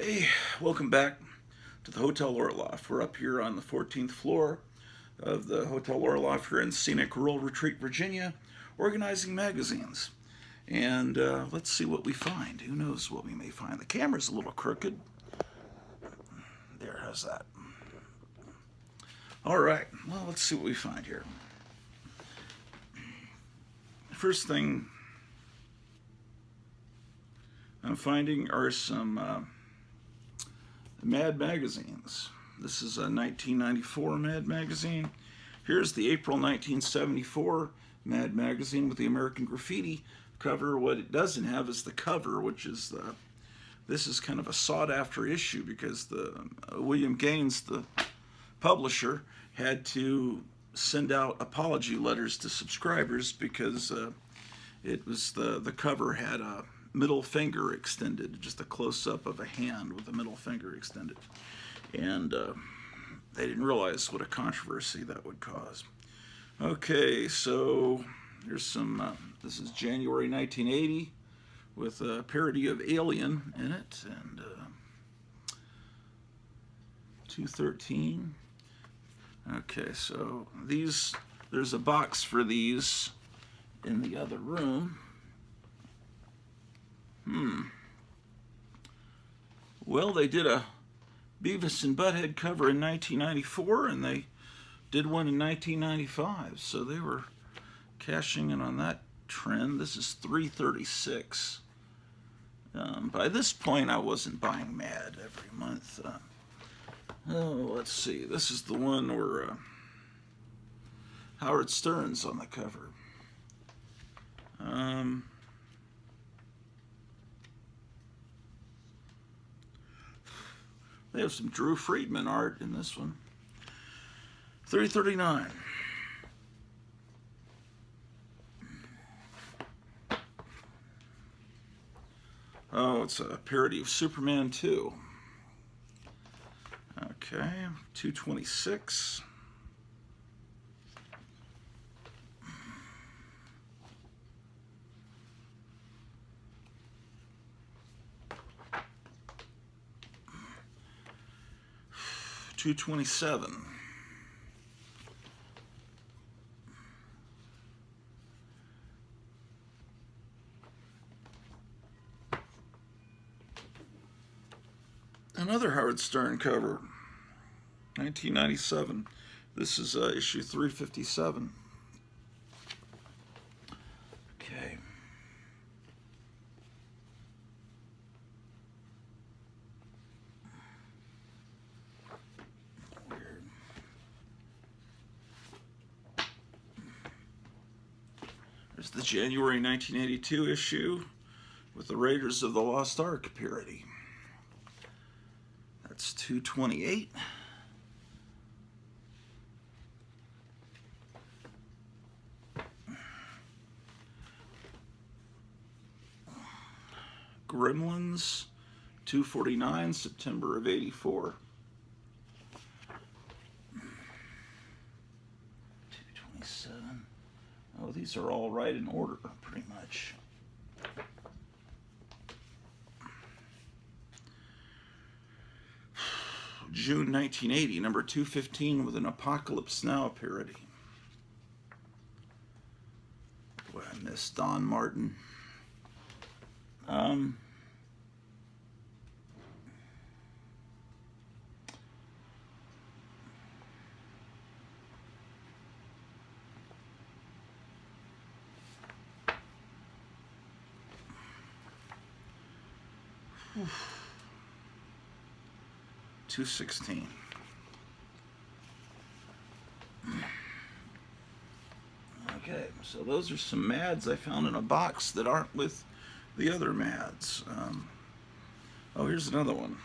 Hey, welcome back to the Hotel Orloff. We're up here on the 14th floor of the Hotel Orloff here in scenic rural Retreat, Virginia, organizing magazines. And let's see what we find. Who knows what we may find? The camera's a little crooked. There, how's that? All right, well, let's see what we find here. First thing I'm finding are some Mad magazines. This is a 1994 Mad magazine. Here's the April 1974 Mad magazine with the American Graffiti cover. What it doesn't have is the cover, which is this is kind of a sought-after issue because the William Gaines, the publisher, had to send out apology letters to subscribers because it was the cover had a middle finger extended, just a close-up of a hand with the middle finger extended. And they didn't realize what a controversy that would cause. Okay, so here's some, this is January 1980 with a parody of Alien in it, and 213. Okay, so these, there's a box for these in the other room. Well, they did a Beavis and Butthead cover in 1994, and they did one in 1995, so they were cashing in on that trend. This is 336. By this point, I wasn't buying Mad every month. Oh, let's see. This is the one where Howard Stern's on the cover. They have some Drew Friedman art in this one. 339. Oh, it's a parody of Superman 2. Okay, 226. $227. Another Howard Stern cover, 1997. This is issue 357. Okay. Weird. There's the January 1982 issue with the Raiders of the Lost Ark parody. That's 228. Gremlins, 249, September of 84. 227. Oh, these are all right in order, pretty much. June 1980, number 215 with an Apocalypse Now parody. Boy, I miss Don Martin. Whew. 216. Okay, so those are some Mads I found in a box that aren't with the other Mads. Oh, here's another one.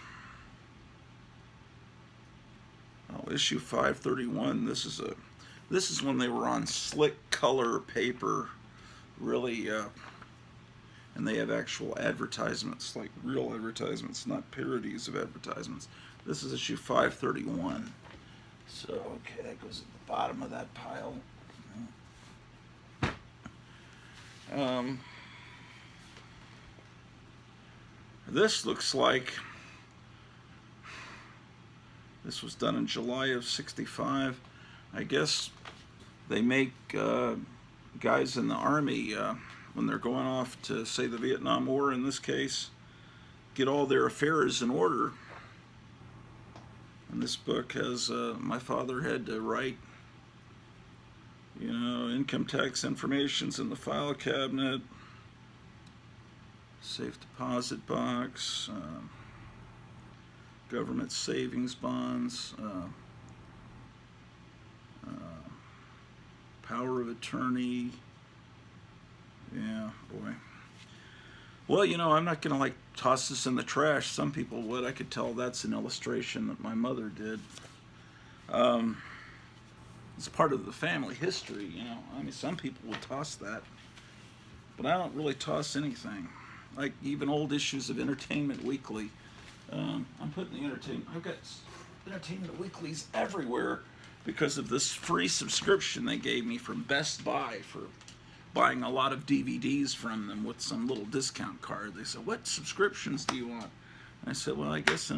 Oh, issue 531. This is when they were on slick color paper, really, and they have actual advertisements, like real advertisements, not parodies of advertisements. This is issue 531. So, okay, that goes at the bottom of that pile. This looks like This was done in July of '65. I guess they make guys in the Army, when they're going off to, say, the Vietnam War in this case, get all their affairs in order. And this book has, my father had to write, you know, income tax information's in the file cabinet, safe deposit box, government savings bonds, power of attorney. Yeah, boy. Well, you know, I'm not going to, like, toss this in the trash. Some people would. I could tell that's an illustration that my mother did. It's part of the family history, you know. I mean, some people would toss that. But I don't really toss anything. Like, even old issues of Entertainment Weekly. I'm putting the entertainment... I've got Entertainment Weeklies everywhere because of this free subscription they gave me from Best Buy for buying a lot of DVDs from them with some little discount card. They said, "What subscriptions do you want?" And I said, "Well, I guess I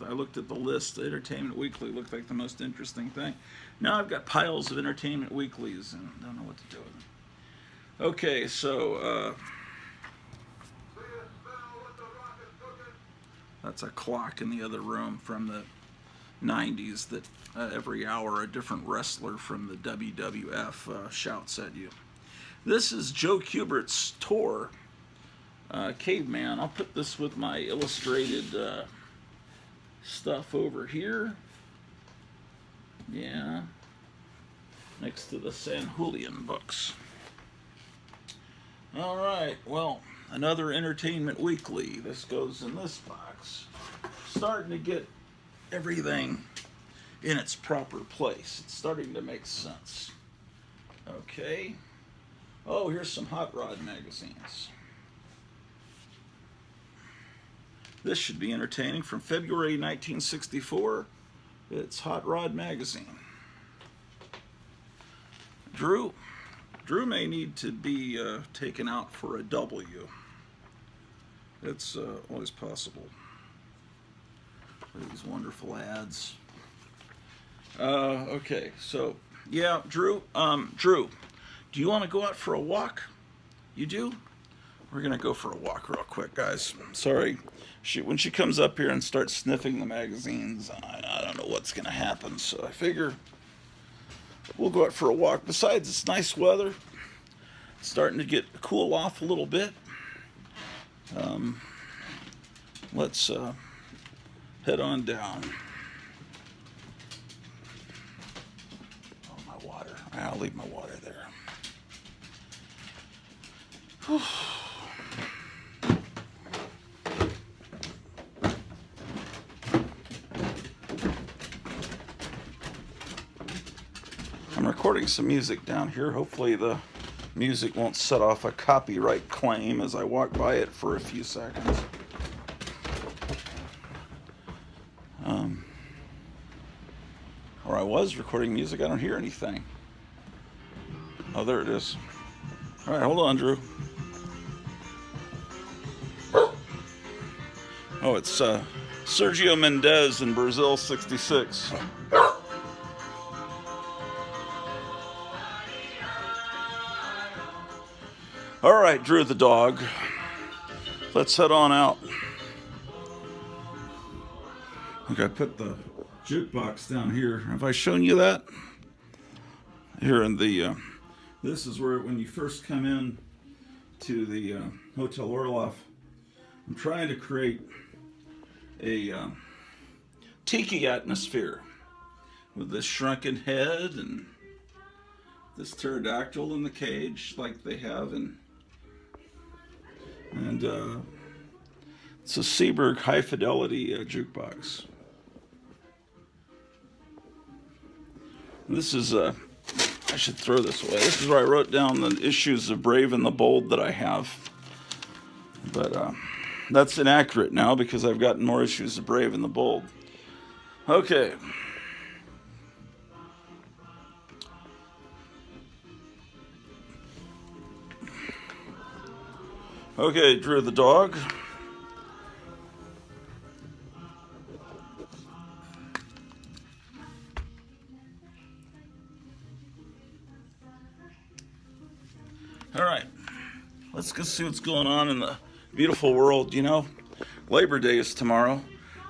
looked at the list. Entertainment Weekly looked like the most interesting thing. Now I've got piles of Entertainment Weeklies and I don't know what to do with them." Okay, so that's a clock in the other room from the 90s that every hour a different wrestler from the WWF shouts at you. This is Joe Kubert's tour, Caveman. I'll put this with my illustrated stuff over here. Yeah, next to the San Julian books. All right, well, another Entertainment Weekly. This goes in this box. Starting to get everything in its proper place. It's starting to make sense. Okay. Oh, here's some Hot Rod magazines. This should be entertaining. From February 1964, it's Hot Rod magazine. Drew may need to be taken out for a W. It's always possible. These wonderful ads. Okay, so yeah, Drew. Do you want to go out for a walk? You do? We're gonna go for a walk real quick, guys. Sorry, when she comes up here and starts sniffing the magazines, I don't know what's gonna happen. So I figure we'll go out for a walk. Besides, it's nice weather. It's starting to get cool off a little bit. Let's head on down. Oh, my water. I'll leave my water there. Whew. I'm recording some music down here. Hopefully the music won't set off a copyright claim as I walk by it for a few seconds. Or I was recording music. I don't hear anything. Oh, there it is. All right, hold on, Drew. Oh, it's Sergio Mendes in Brazil, 66. All right, Drew the dog. Let's head on out. Okay, I put the jukebox down here. Have I shown you that? Here in the, this is where when you first come in to the Hotel Orloff, I'm trying to create a tiki atmosphere with this shrunken head and this pterodactyl in the cage like they have in, and it's a Seeberg high fidelity jukebox. This is I should throw this away. This is where I wrote down the issues of Brave and the Bold that I have. But that's inaccurate now because I've gotten more issues of Brave and the Bold. Okay. Okay, Drew the dog. All right, let's go see what's going on in the beautiful world. You know, Labor Day is tomorrow,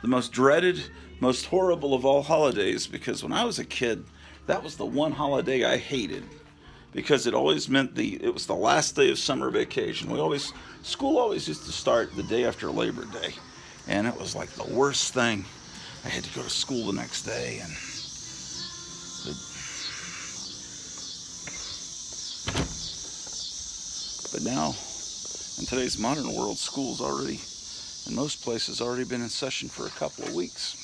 the most dreaded, most horrible of all holidays, because when I was a kid, that was the one holiday I hated, because it always meant it was the last day of summer vacation. School always used to start the day after Labor Day, and it was like the worst thing. I had to go to school the next day, and but now, in today's modern world, school's already, in most places, already been in session for a couple of weeks.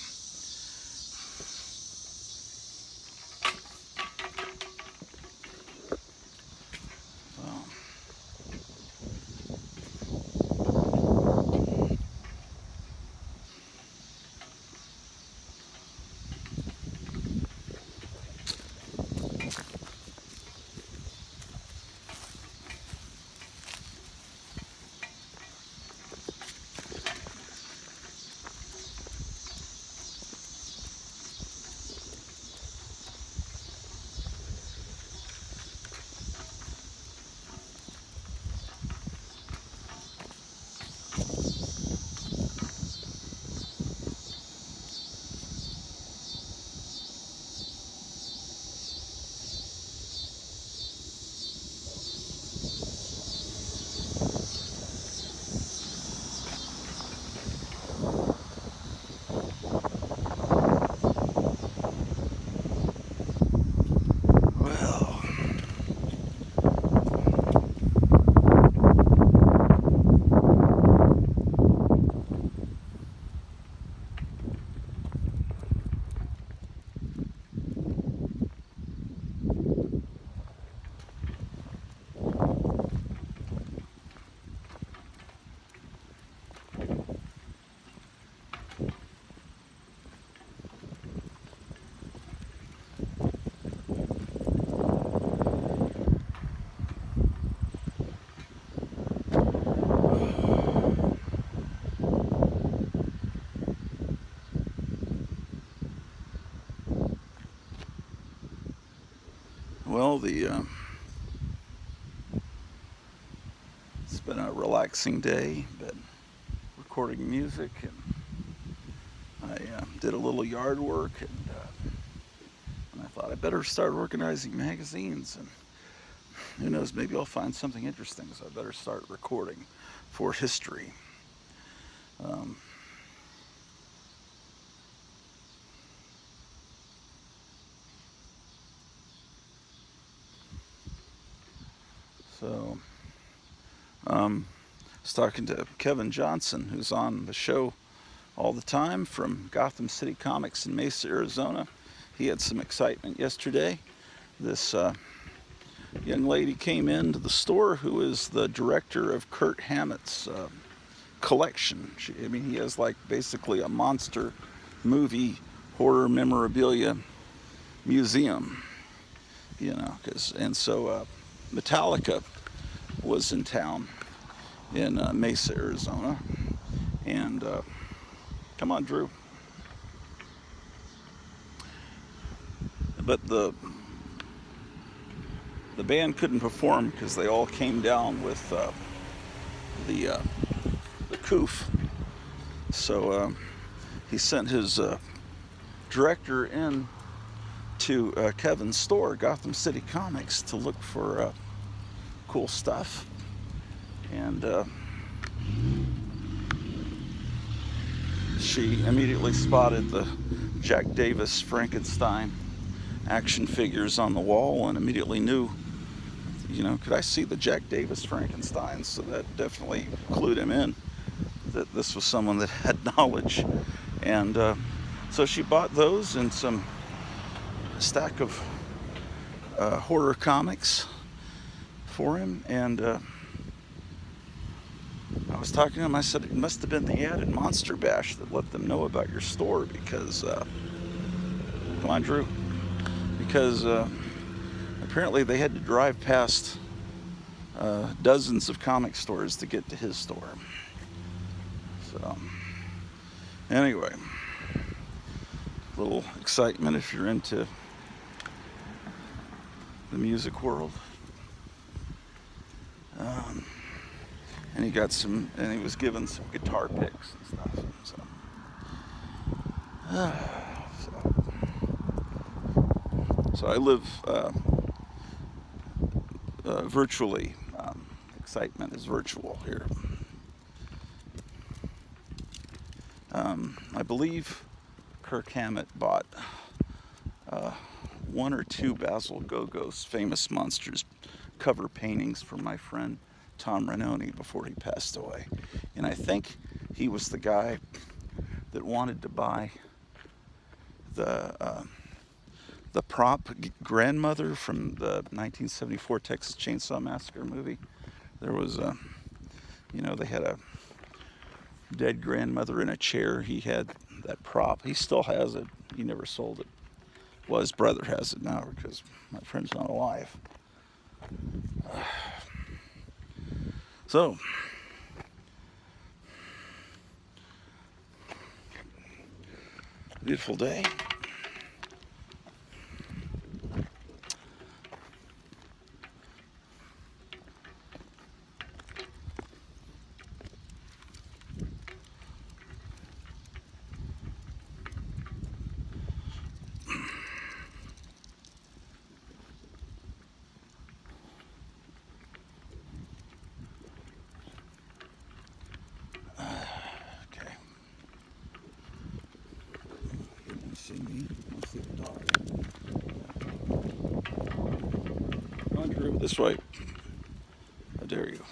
Well, it's been a relaxing day, but recording music, and I did a little yard work, and I thought I better start organizing magazines, and who knows, maybe I'll find something interesting, so I better start recording for history. Um, so, I was talking to Kevin Johnson, who's on the show all the time from Gotham City Comics in Mesa, Arizona. He had some excitement yesterday. This young lady came into the store who is the director of Kurt Hammett's collection. He has like basically a monster movie horror memorabilia museum, and so Metallica was in town in Mesa, Arizona, and come on, Drew. But the band couldn't perform because they all came down with the coof. So he sent his director in to Kevin's store, Gotham City Comics, to look for cool stuff. And she immediately spotted the Jack Davis Frankenstein action figures on the wall and immediately knew, could I see the Jack Davis Frankenstein? So that definitely clued him in that this was someone that had knowledge. And so she bought those and a stack of horror comics for him. And I was talking to him, I said, it must have been the ad in Monster Bash that let them know about your store, because, come on, Drew, because apparently they had to drive past dozens of comic stores to get to his store. So, anyway, a little excitement if you're into the music world. And he got some, and he was given some guitar picks and stuff. So I live virtually. Excitement is virtual here. I believe Kirk Hammett bought one or two Basil Gogos Famous Monsters cover paintings for my friend Tom Ranoni before he passed away. And I think he was the guy that wanted to buy the prop grandmother from the 1974 Texas Chainsaw Massacre movie. There was they had a dead grandmother in a chair. He had that prop. He still has it. He never sold it. Well, his brother has it now because my friend's not alive. So, beautiful day. See me? Let's see the dog. Come on, Drew. This way. Oh, there you go.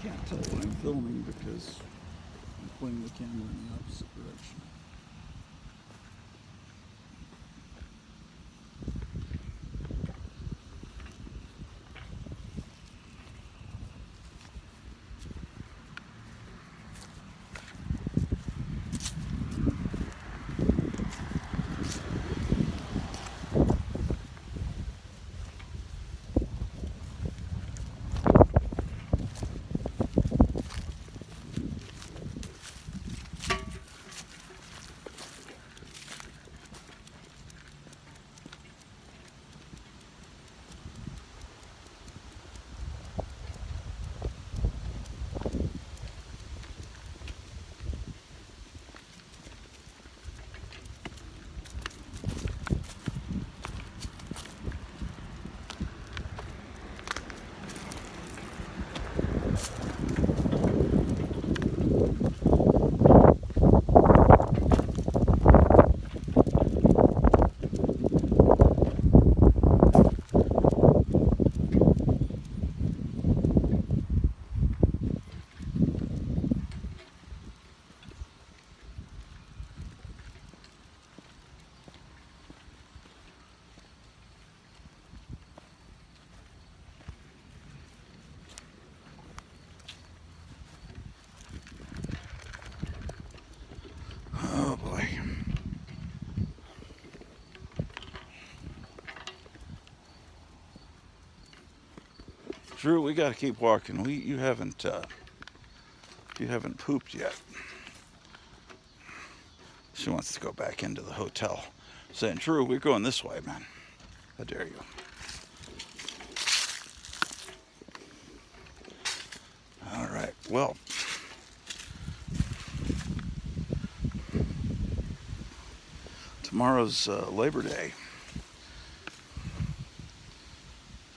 Can't tell when I'm filming because I'm pointing the camera in the opposite direction. Oh boy. Drew, we gotta keep walking. You haven't pooped yet. She wants to go back into the hotel. Saying, Drew, we're going this way, man. How dare you? All right, well. Tomorrow's Labor Day.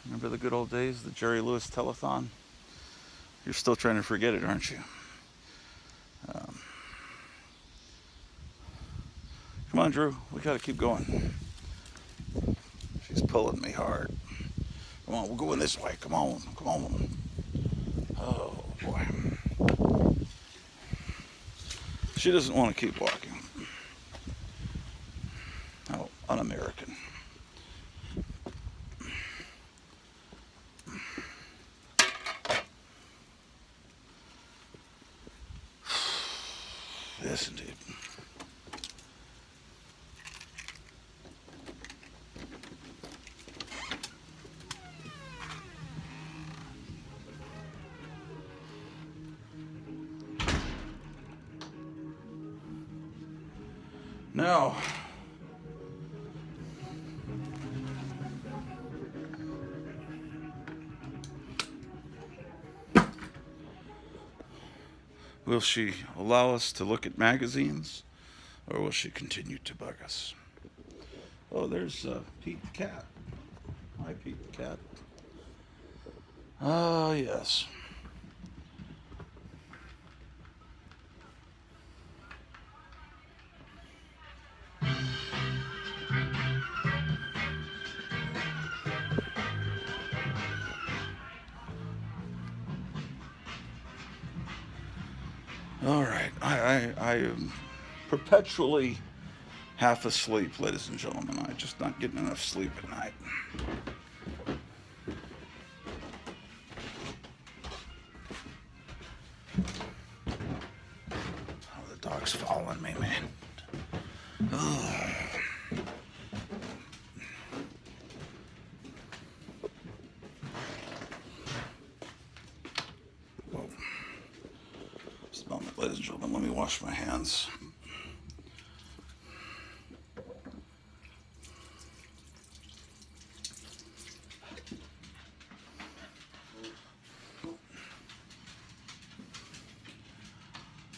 Remember the good old days, the Jerry Lewis telethon? You're still trying to forget it, aren't you? Come on, Drew. We got to keep going. She's pulling me hard. Come on, we're going this way. Come on, come on. Oh, boy. She doesn't want to keep walking. Oh, un-American. Yes, indeed. Now, will she allow us to look at magazines, or will she continue to bug us? Oh, there's Pete the Cat. Hi, Pete the Cat. Ah, yes. All right. I am perpetually half asleep, ladies and gentlemen. I'm just not getting enough sleep at night. Oh, the dog's following me, man. Oh. Whoa. Just a moment, ladies and gentlemen. Let me wash my hands.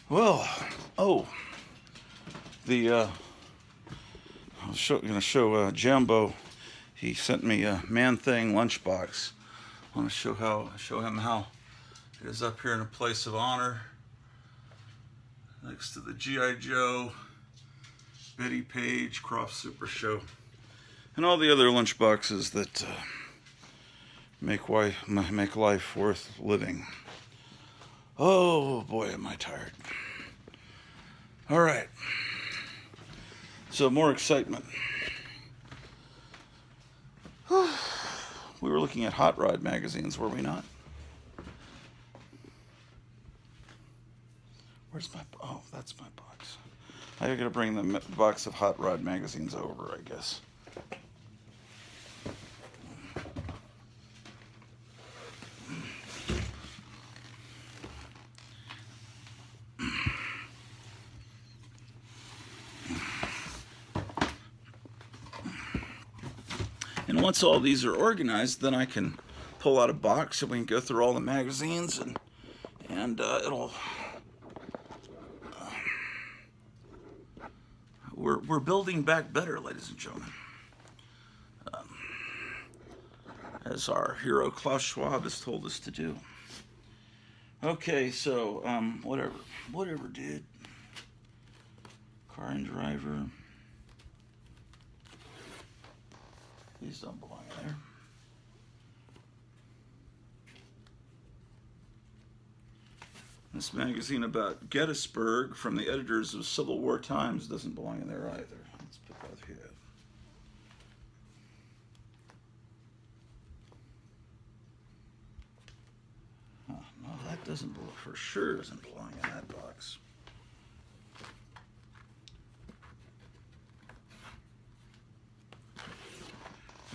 Well, oh, I was going to show Jambo. He sent me a Man-Thing lunchbox. I want to show him how it is up here in a place of honor, next to the G.I. Joe, Betty Page, Croft Super Show, and all the other lunchboxes that make life worth living. Oh boy, am I tired. All right. So more excitement. We were looking at hot rod magazines, were we not? Where's my... Oh, that's my box. I gotta bring the box of hot rod magazines over, I guess. And once all these are organized, then I can pull out a box and we can go through all the magazines and it'll... We're building back better, ladies and gentlemen. As our hero Klaus Schwab has told us to do. Okay, so whatever, dude. Car and driver. These don't belong there. This magazine about Gettysburg from the editors of Civil War Times doesn't belong in there either. Let's put that here. Huh, no, that doesn't belong, for sure doesn't belong in that box.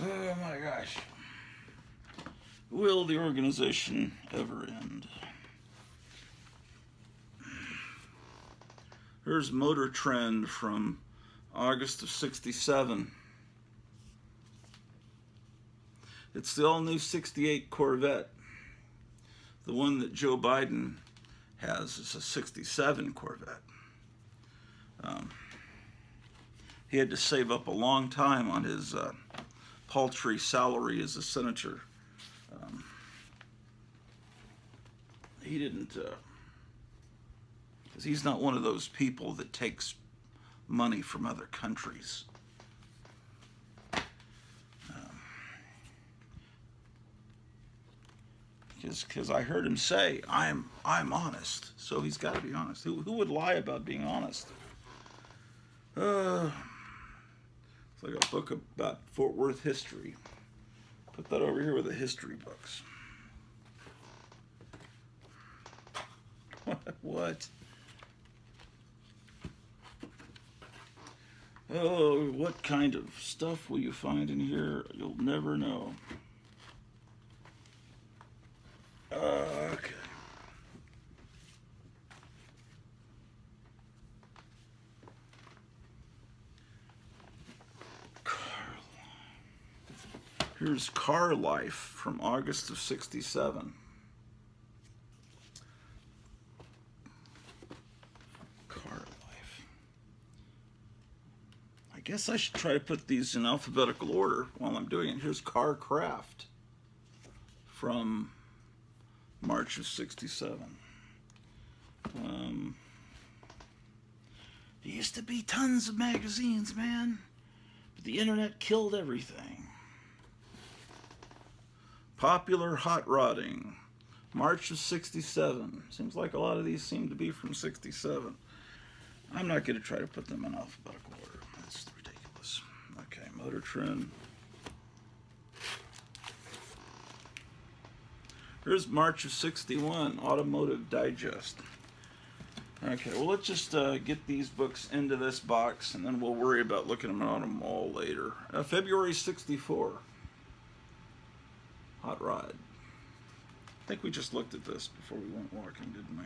Oh my gosh. Will the organization ever end? Here's Motor Trend from August of '67. It's the all-new '68 Corvette. The one that Joe Biden has is a '67 Corvette. He had to save up a long time on his paltry salary as a senator. He didn't, because he's not one of those people that takes money from other countries. Because I heard him say, I'm honest. So he's got to be honest. Who would lie about being honest? It's like a book about Fort Worth history. Put that over here with the history books. What? Oh, what kind of stuff will you find in here? You'll never know. Okay. Here's Car Life from August of '67. Car Life. I guess I should try to put these in alphabetical order while I'm doing it. Here's Car Craft from March of '67. There used to be tons of magazines, man, but the internet killed everything. Popular Hot Rodding, March of '67. Seems like a lot of these seem to be from '67. I'm not going to try to put them in alphabetical order. That's ridiculous. Okay, Motor Trend. Here's March of '61, Automotive Digest. Okay, well, let's just get these books into this box, and then we'll worry about looking at them all later. February '64. Hot Rod. I think we just looked at this before we went walking, didn't we?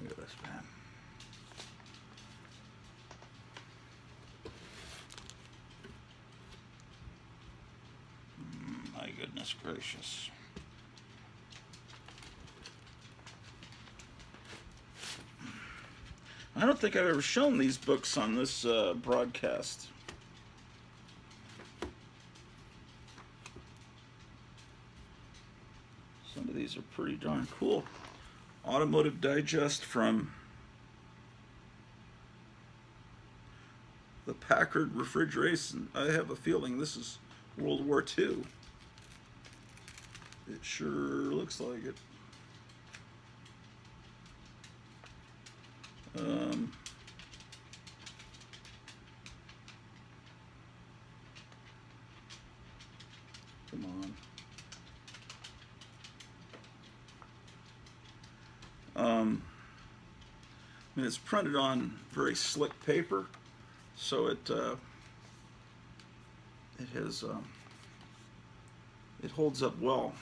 Look at this, man. My goodness gracious. I don't think I've ever shown these books on this broadcast. Some of these are pretty darn cool. Automotive Digest from the Packard Refrigeration. I have a feeling this is World War II. It sure looks like it. Come on. I mean, it's printed on very slick paper, so it has it holds up well.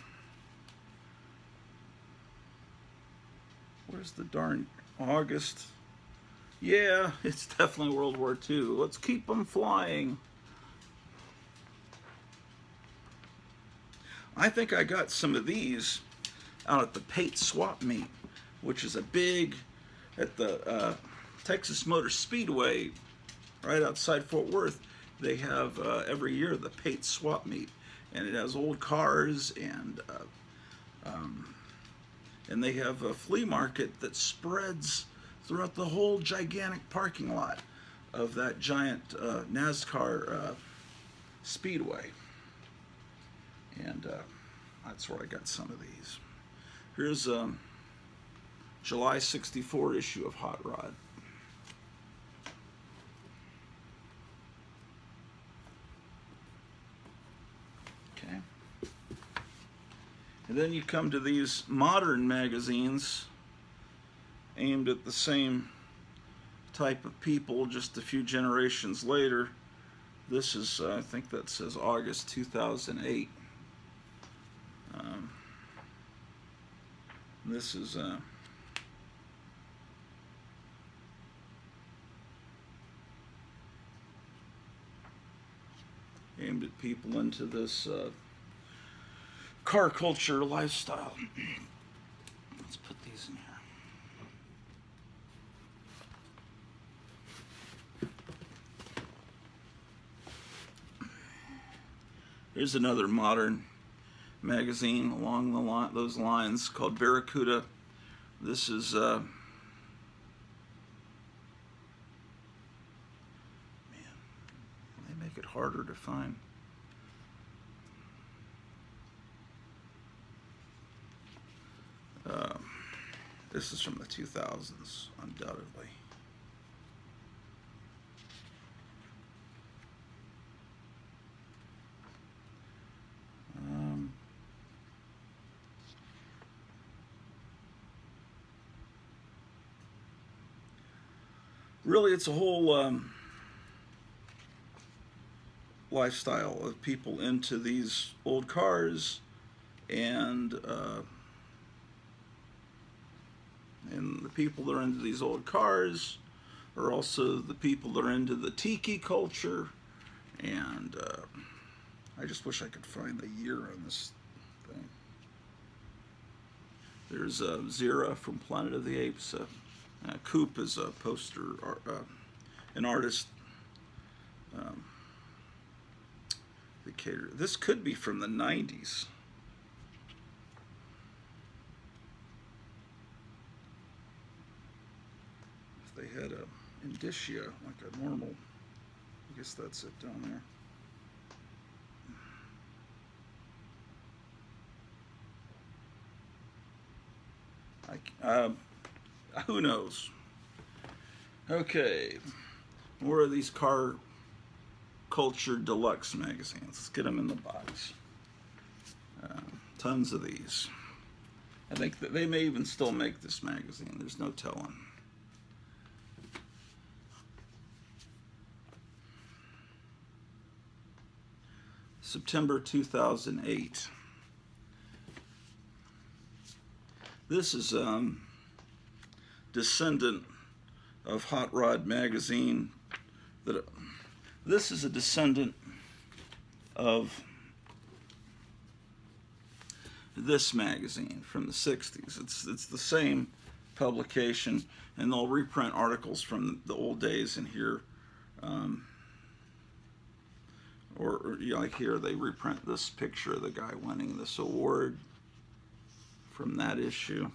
Where's the darn August? Yeah, it's definitely World War II. Let's keep them flying. I think I got some of these out at the Pate Swap Meet, which is a big, at the Texas Motor Speedway right outside Fort Worth. They have every year the Pate Swap Meet, and it has old cars, and they have a flea market that spreads throughout the whole gigantic parking lot of that giant NASCAR speedway. And that's where I got some of these. Here's July '64 issue of Hot Rod. Okay. And then you come to these modern magazines aimed at the same type of people just a few generations later. This is, I think that says August 2008. This is people into this car culture lifestyle. Let's put these in here. Here's another modern magazine along those lines called Barracuda. This is man, they make it harder to find. This is from the 2000s, undoubtedly. Really, it's a whole lifestyle of people into these old cars, and the people that are into these old cars are also the people that are into the tiki culture. And I just wish I could find the year on this thing. There's Zira from Planet of the Apes. Coop is a poster, an artist. The cater. This could be from the 90s. If they had a indicia, like a normal, I guess that's it down there. Who knows? Okay, more of these car culture deluxe magazines. Let's get them in the box. Tons of these. I think that they may even still make this magazine. There's no telling. September 2008. This is descendant of Hot Rod magazine. This is a descendant of this magazine from the 60s. It's the same publication, and they'll reprint articles from the old days in here. Or you know, like here, they reprint this picture of the guy winning this award from that issue.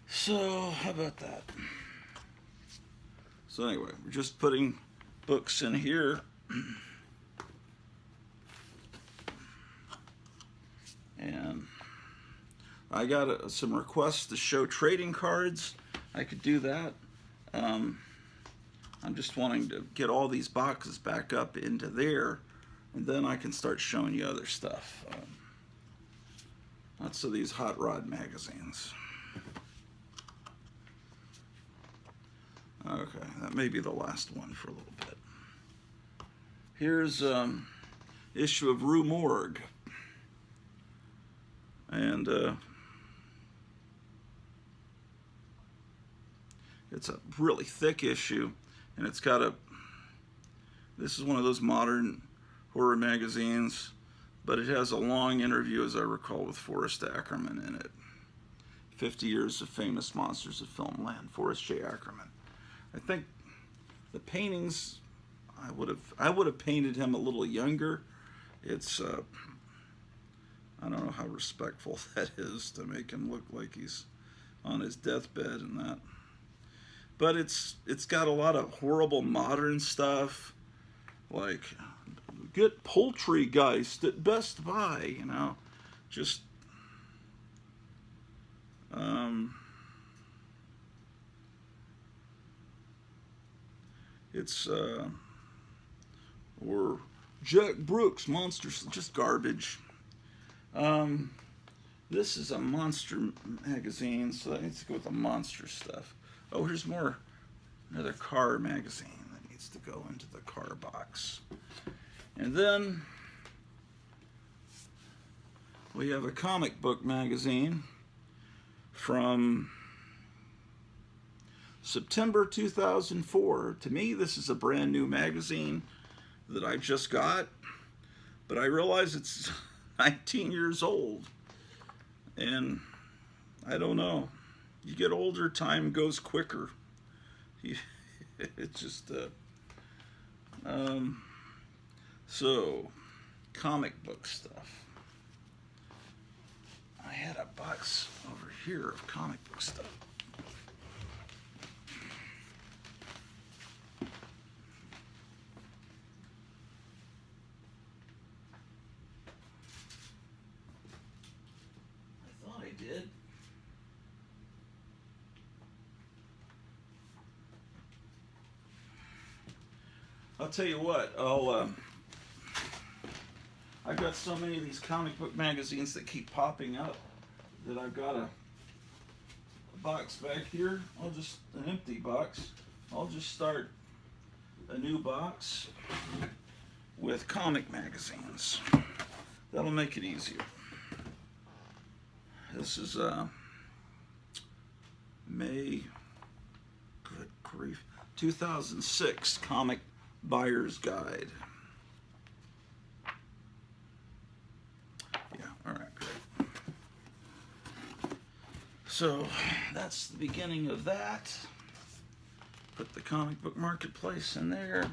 So, how about that? So anyway, we're just putting books in here. And I got some requests to show trading cards. I could do that. I'm just wanting to get all these boxes back up into there, and then I can start showing you other stuff. Lots of these Hot Rod magazines. Okay, that may be the last one for a little bit. Here's issue of Rue Morgue. And it's a really thick issue, and it's got this is one of those modern horror magazines, but it has a long interview, as I recall, with Forrest Ackerman in it. 50 years of famous monsters of filmland, Forrest J. Ackerman. I think the paintings, I would have painted him a little younger. It's I don't know how respectful that is to make him look like he's on his deathbed and that. But it's got a lot of horrible modern stuff, like get Poultrygeist at Best Buy, you know, just it's or Jack Brooks Monsters, just garbage. This is a monster magazine, so that needs to go with the monster stuff. Oh, here's another car magazine that needs to go into the car box. And then we have a comic book magazine from September 2004. To me, this is a brand new magazine. that I just got, but I realize it's 19 years old, and I don't know. You get older, time goes quicker. It's just so comic book stuff. I had a box over here of comic book stuff. I thought I did. I'll tell you what, I've got so many of these comic book magazines that keep popping up that I've got a box back here. An empty box. I'll just start a new box with comic magazines. That'll make it easier. This is May, good grief, 2006 Comic Buyer's Guide. Yeah, all right, great. So that's the beginning of that. Put the comic book marketplace in there.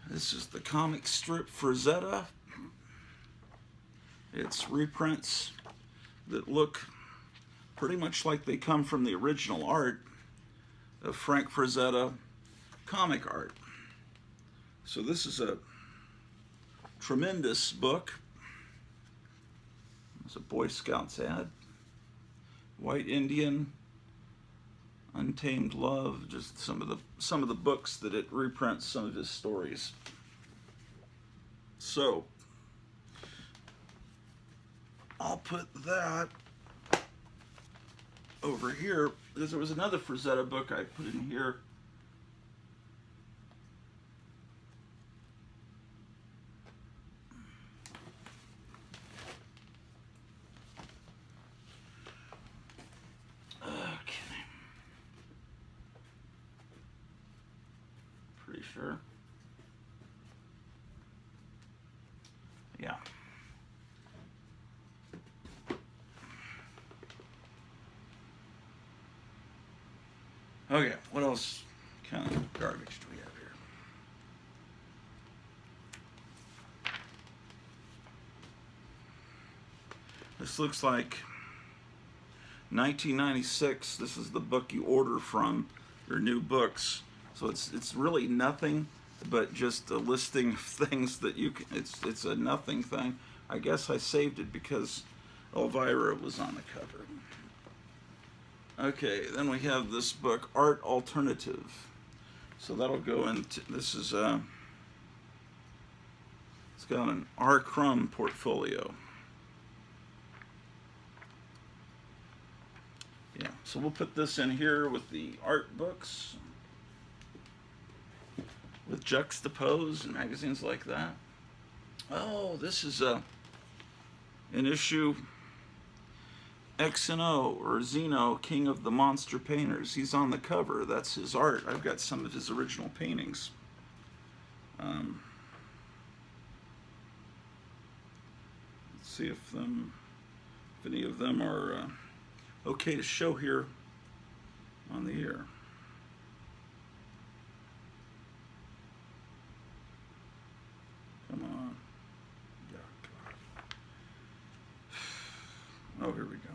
This is the comic strip Frazetta. It's reprints that look pretty much like they come from the original art of Frank Frazetta comic art. So this is a tremendous book. It's a Boy Scouts ad. White Indian, Untamed Love, just some of the books that it reprints some of his stories. So I'll put that over here. There was another Frazetta book I put in here. Okay. Pretty sure. Yeah. Okay, what else kind of garbage do we have here? This looks like 1996. This is the book you order from your new books. So it's really nothing but just a listing of things that you can, it's a nothing thing. I guess I saved it because Elvira was on the cover. Okay, then we have this book, Art Alternative. So that'll go into, this is, it's got an R. Crumb portfolio. Yeah, so we'll put this in here with the art books, with Juxtapose and magazines like that. Oh, this is an issue, X and O, or Zeno, King of the Monster Painters. He's on the cover. That's his art. I've got some of his original paintings. Let's see if any of them are okay to show here on the air. Come on. Yeah, God. Oh, here we go.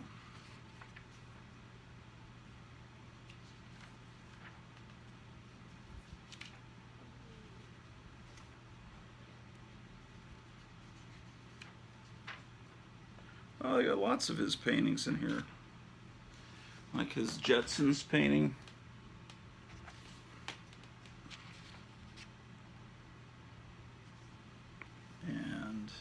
Oh, I got lots of his paintings in here. Like his Jetsons painting. And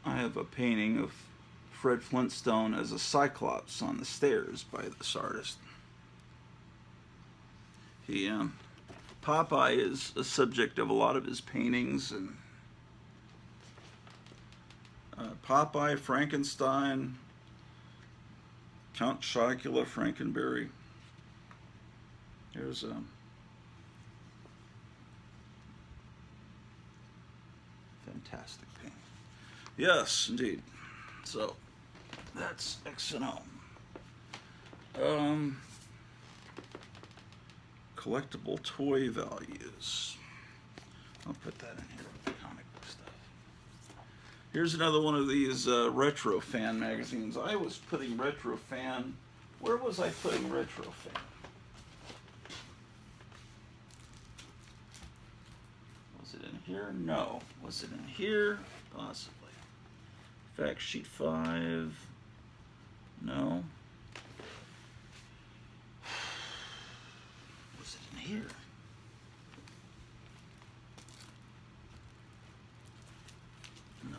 I have a painting of Fred Flintstone as a Cyclops on the stairs by this artist. He Popeye is a subject of a lot of his paintings, and Popeye, Frankenstein, Count Chocula, Frankenberry. Here's a fantastic painting. Yes, indeed. So that's X&O. Collectible toy values. I'll put that in here with the comic book stuff. Here's another one of these Retro Fan magazines. I was putting Retro Fan. Where was I putting Retro Fan? Was it in here? No. Was it in here? Possibly. Fact sheet 5. No. Was it in here? No.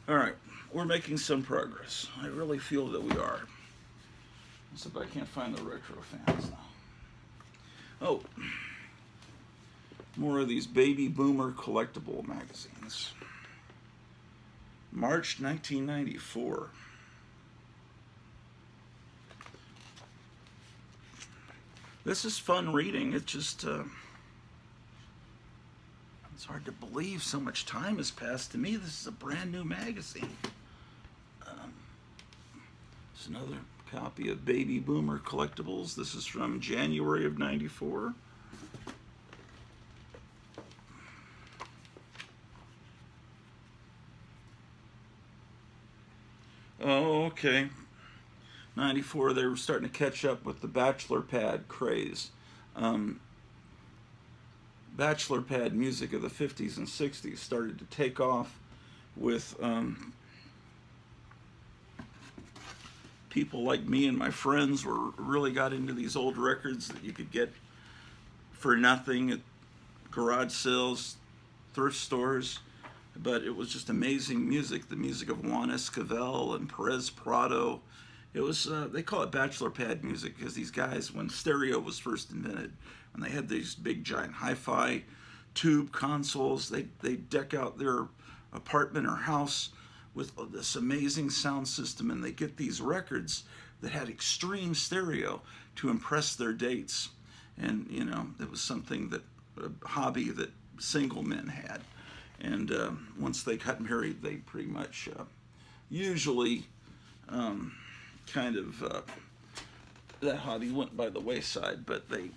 All right, we're making some progress. I really feel that we are. Except I can't find the Retro Fans now. Oh, more of these baby boomer collectible magazines. March 1994. This is fun reading. It's just, it's hard to believe so much time has passed. To me, this is a brand new magazine. It's another copy of Baby Boomer Collectibles. This is from January of '94. Oh, okay. '94, they were starting to catch up with the bachelor pad craze. Bachelor pad music of the 50s and 60s started to take off with people like me and my friends really got into these old records that you could get for nothing at garage sales, thrift stores. But it was just amazing music, the music of Juan Esquivel and Perez Prado. It was, they call it bachelor pad music because these guys, when stereo was first invented, when they had these big giant hi-fi tube consoles, they deck out their apartment or house with this amazing sound system, and they get these records that had extreme stereo to impress their dates. And, you know, it was something that, a hobby that single men had. And once they got married, they pretty much usually kind of that hobby went by the wayside. But they,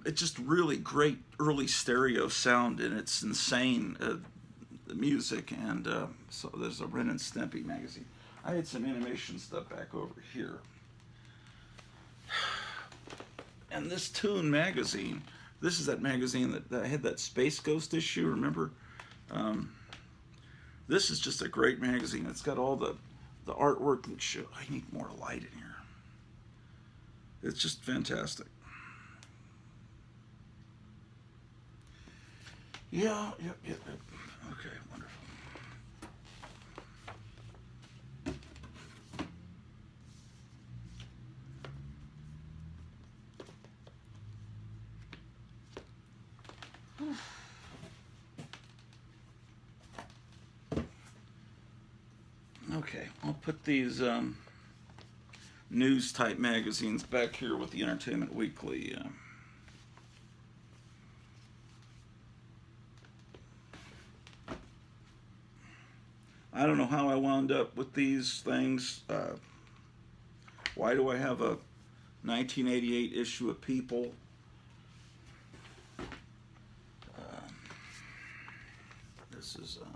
it's just really great early stereo sound, and it's insane the music. And so there's a Ren and Stimpy magazine. I had some animation stuff back over here. And this Toon magazine. This is that magazine that had that Space Ghost issue, remember? This is just a great magazine. It's got all the artwork that show. I need more light in here. It's just fantastic. Yeah, yep. Okay, wonderful. Okay, I'll put these news type magazines back here with the Entertainment Weekly. I don't know how I wound up with these things. Why do I have a 1988 issue of People? This is a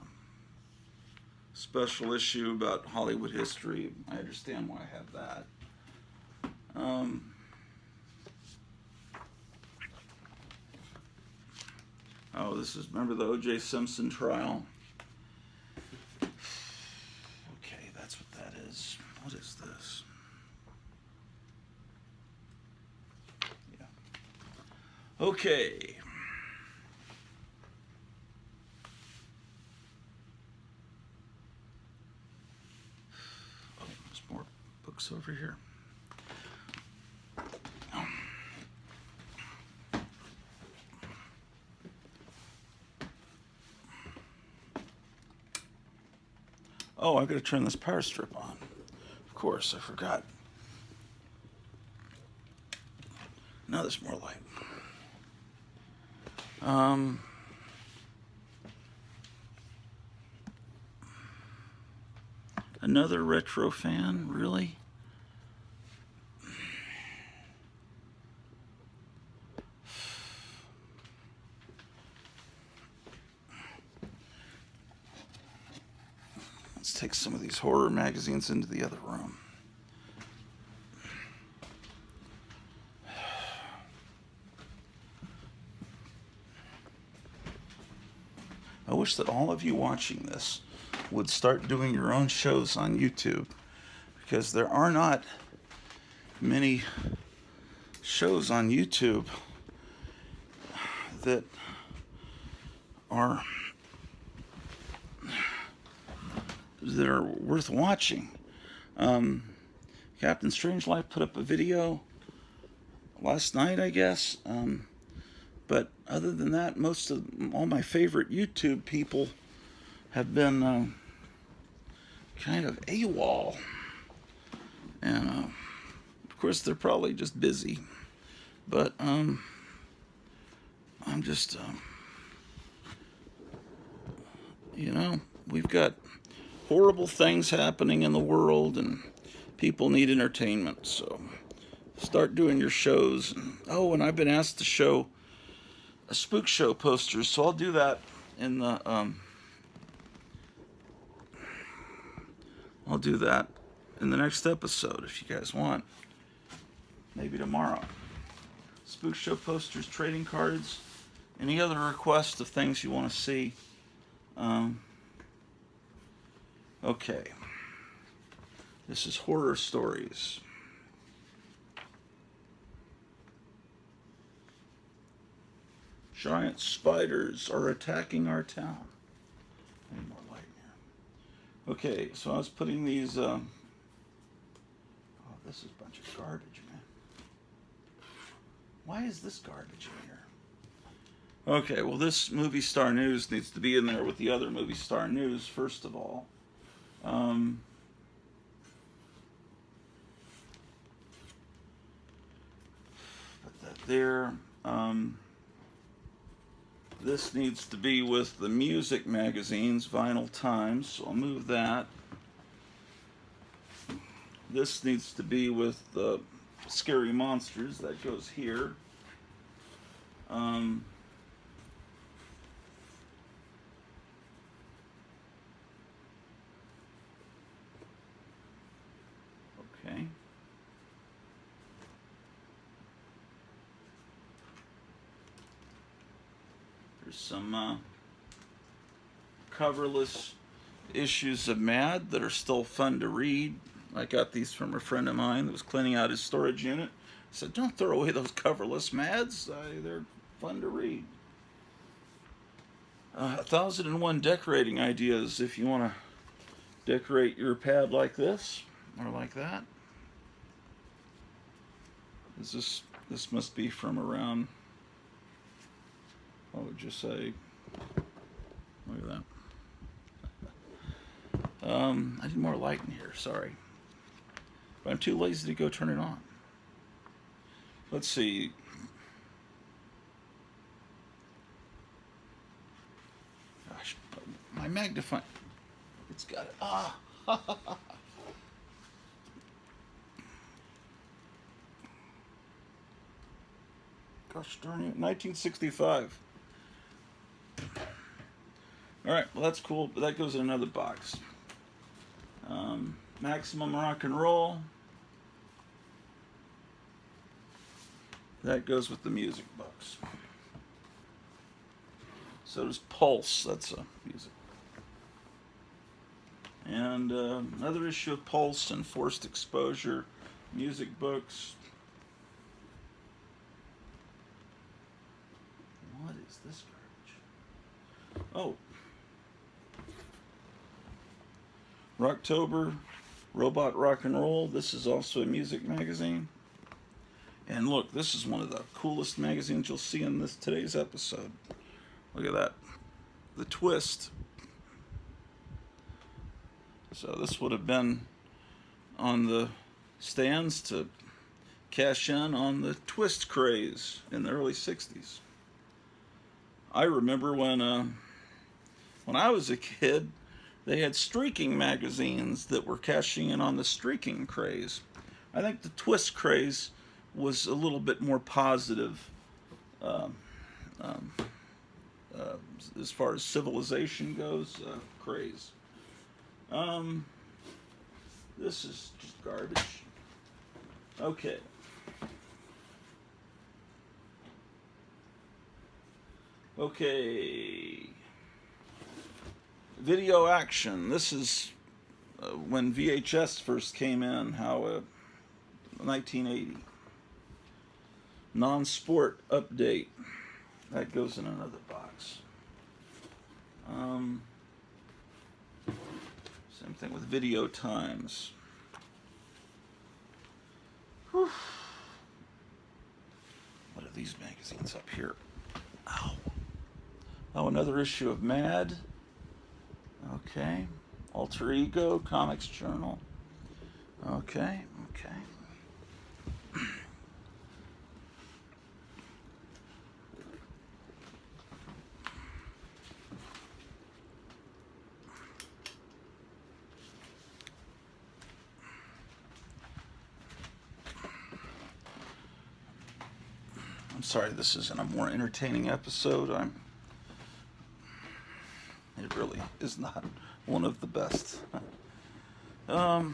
special issue about Hollywood history. I understand why I have that. Oh, this is, remember the O.J. Simpson trial? Okay, that's what that is. What is this? Yeah. Okay. books over here. Oh, I've got to turn this power strip on. Of course, I forgot. Now there's more light. Another retro fan, really? Let's take some of these horror magazines into the other room. I wish that all of you watching this would start doing your own shows on YouTube, because there are not many shows on YouTube that are worth watching. Captain Strangelove put up a video last night, I guess. But other than that, all my favorite YouTube people have been kind of AWOL. And of course, they're probably just busy. But I'm just, we've got horrible things happening in the world, and people need entertainment. So start doing your shows. And I've been asked to show a spook show posters, so I'll do that in the next episode if you guys want. Maybe tomorrow. Spook show posters, trading cards, any other requests of things you want to see. Okay. This is Horror Stories. Giant spiders are attacking our town. I need more light here. Okay, so I was putting these. Oh, this is a bunch of garbage, man. Why is this garbage in here? Okay, well, this movie star news needs to be in there with the other movie star news, first of all. Put that there. This needs to be with the music magazines, Vinyl Times, so I'll move that. This needs to be with the Scary Monsters, that goes here. Okay. There's some coverless issues of Mad that are still fun to read. I got these from a friend of mine that was cleaning out his storage unit. I said, don't throw away those coverless Mads. They're fun to read. 1001 decorating ideas if you want to decorate your pad like this or like that. This must be from around, what would you say? Look at that. I need more light in here, sorry. But I'm too lazy to go turn it on. Let's see. Gosh, my magnifying. It's got it. Gosh darn it, 1965. Alright, well that's cool, but that goes in another box. Maximum Rock and Roll. That goes with the music box. So does Pulse, that's a music. And another issue of Pulse and Forced Exposure, music books. What is this garbage? Oh. Rocktober Robot Rock and Roll. This is also a music magazine. And look, this is one of the coolest magazines you'll see in today's episode. Look at that. The twist. So this would have been on the stands to cash in on the twist craze in the early 60s. I remember when I was a kid, they had streaking magazines that were cashing in on the streaking craze. I think the twist craze was a little bit more positive um, um, as far as civilization goes, craze. This is just garbage. Okay. Okay. Video action. This is when VHS first came in, 1980. Non-sport update. That goes in another box. Same thing with video times. Whew. What are these magazines up here? Ow. Oh, another issue of Mad. Okay. Alter Ego, Comics Journal. Okay. I'm sorry this isn't a more entertaining episode. It really is not one of the best. But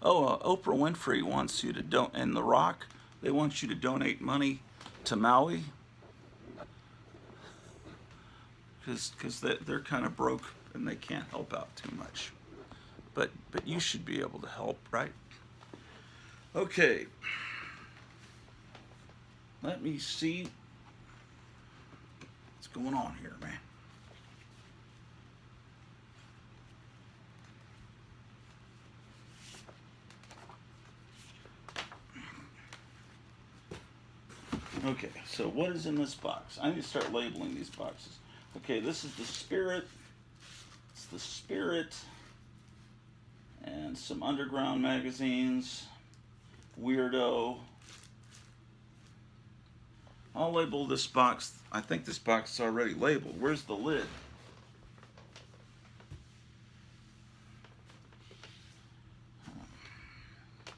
Oprah Winfrey wants you to and The Rock, they want you to donate money to Maui because they're kind of broke and they can't help out too much. But you should be able to help, right? Okay. Let me see what's going on here, man. Okay, so what is in this box? I need to start labeling these boxes. Okay, this is the Spirit. It's the Spirit. And some underground magazines. Weirdo. I'll label this box. I think this box is already labeled. Where's the lid?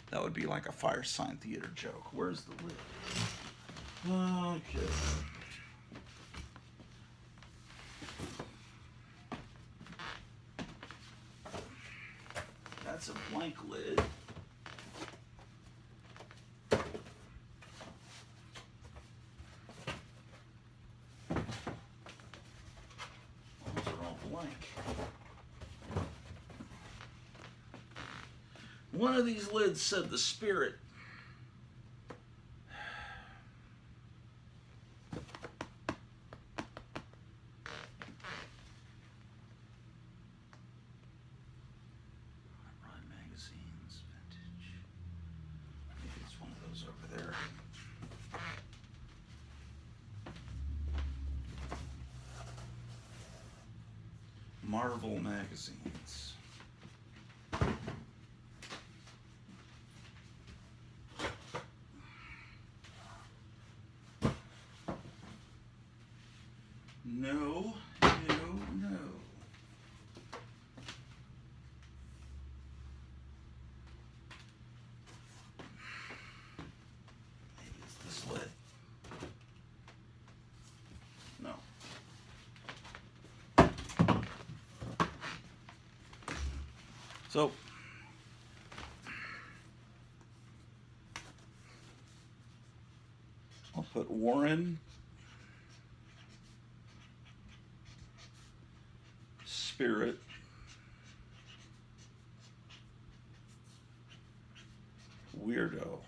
That would be like a Firesign Theater joke. Where's the lid? Okay. That's a blank lid. Those are all blank. One of these lids said the Spirit. Marvel magazines. No. Maybe it's this lid. No. So, I'll put Warren, Spirit, Weirdo,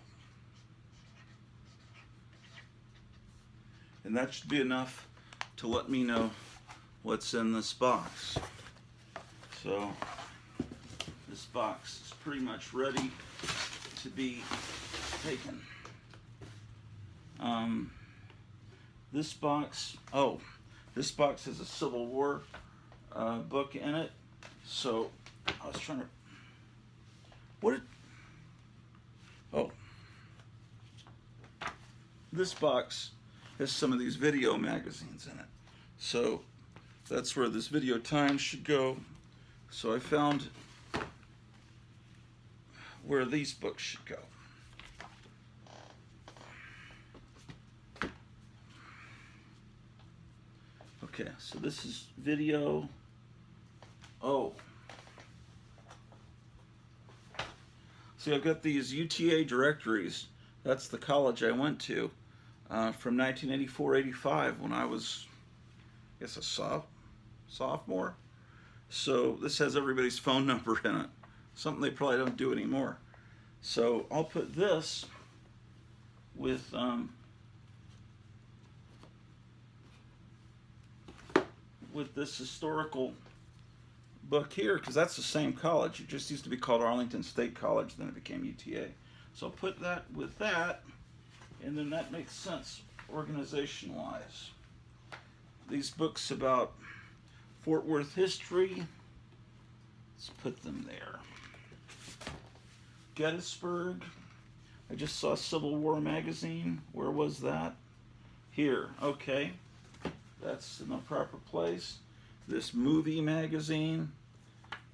And that should be enough to let me know what's in this box. So this box is pretty much ready to be taken. This box has a Civil War book in it. So I was trying to, this box has some of these video magazines in it. So that's where this Video Times should go. So I found where these books should go. Okay, so this is video. See, I've got these UTA directories. That's the college I went to from 1984-85 when I was, I guess, a sophomore. So this has everybody's phone number in it. Something they probably don't do anymore. So I'll put this with this historical book here, because that's the same college. It just used to be called Arlington State College, then it became UTA. So I'll put that with that, and then that makes sense organization-wise. These books about Fort Worth history, let's put them there. Gettysburg, I just saw Civil War magazine. Where was that? Here, okay. That's in the proper place. This movie magazine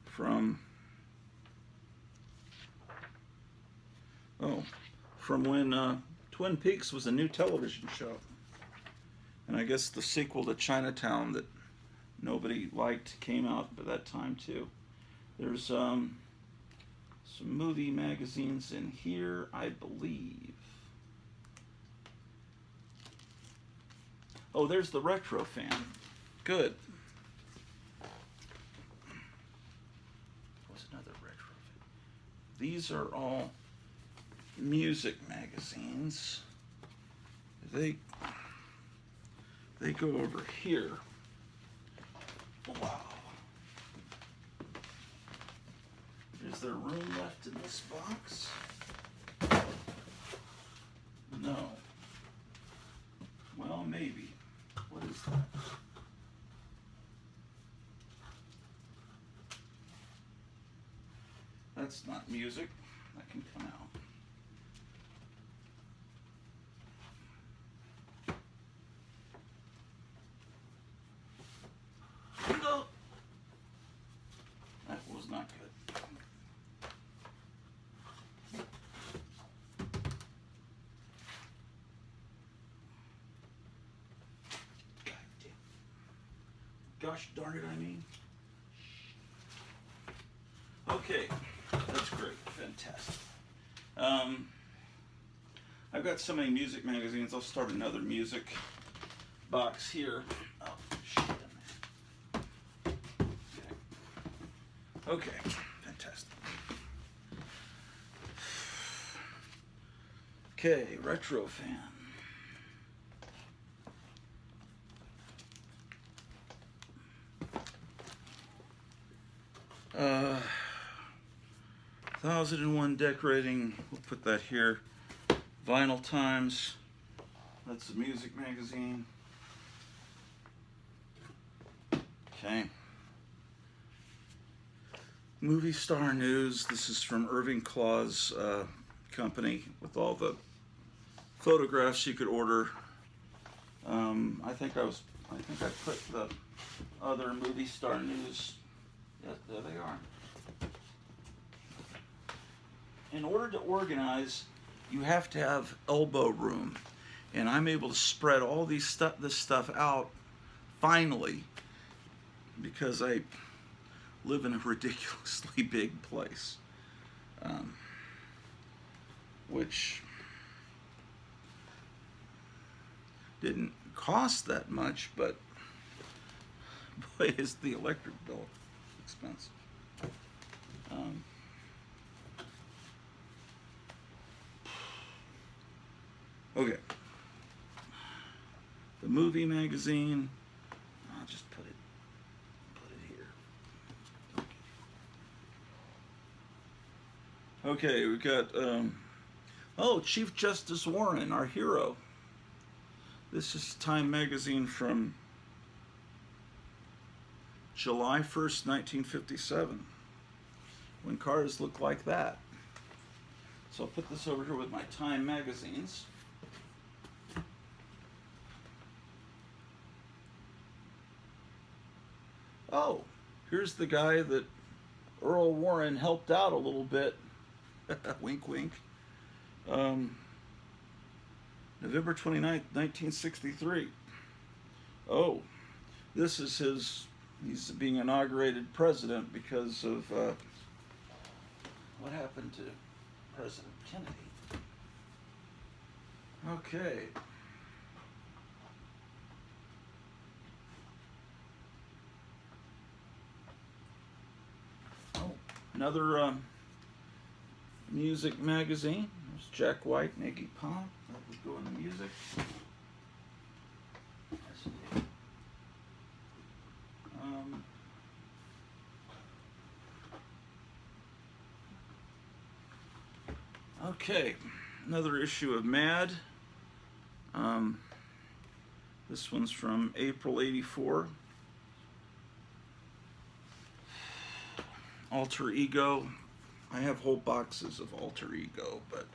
from when Twin Peaks was a new television show. And I guess the sequel to Chinatown that nobody liked came out by that time too. There's some movie magazines in here, I believe. Oh, there's the Retro Fan. Good. What's another Retro Fan? These are all music magazines. They go over here. Wow. Is there room left in this box? No. Well, maybe. What is that? That's not music. That can come out. No. That was not good. Gosh darn it, I mean. Okay, that's great, fantastic. I've got so many music magazines, I'll start another music box here. Oh, shit. Okay, fantastic. Okay, Retro Fan. 1001 decorating, we'll put that here. Vinyl Times, that's the music magazine. Okay. Movie Star News, this is from Irving Klaw's company with all the photographs you could order. I think I put the other Movie Star News. Yeah, there they are. In order to organize, you have to have elbow room, and I'm able to spread all this stuff out finally because I live in a ridiculously big place, which didn't cost that much, but boy, is the electric bill expensive. Okay. the movie magazine. I'll just put it here. Okay, we've got Chief Justice Warren, our hero. This is Time magazine from July 1st, 1957, when cars looked like that. So I'll put this over here with my Time magazines. Oh, here's the guy that Earl Warren helped out a little bit. Wink, wink. November 29th, 1963. Oh, this is he's being inaugurated president because of what happened to President Kennedy. Okay. Oh, another music magazine. There's Jack White and Iggy Pop. That would go in the music. Okay, another issue of Mad. This one's from April '84. Alter Ego. I have whole boxes of Alter Ego, but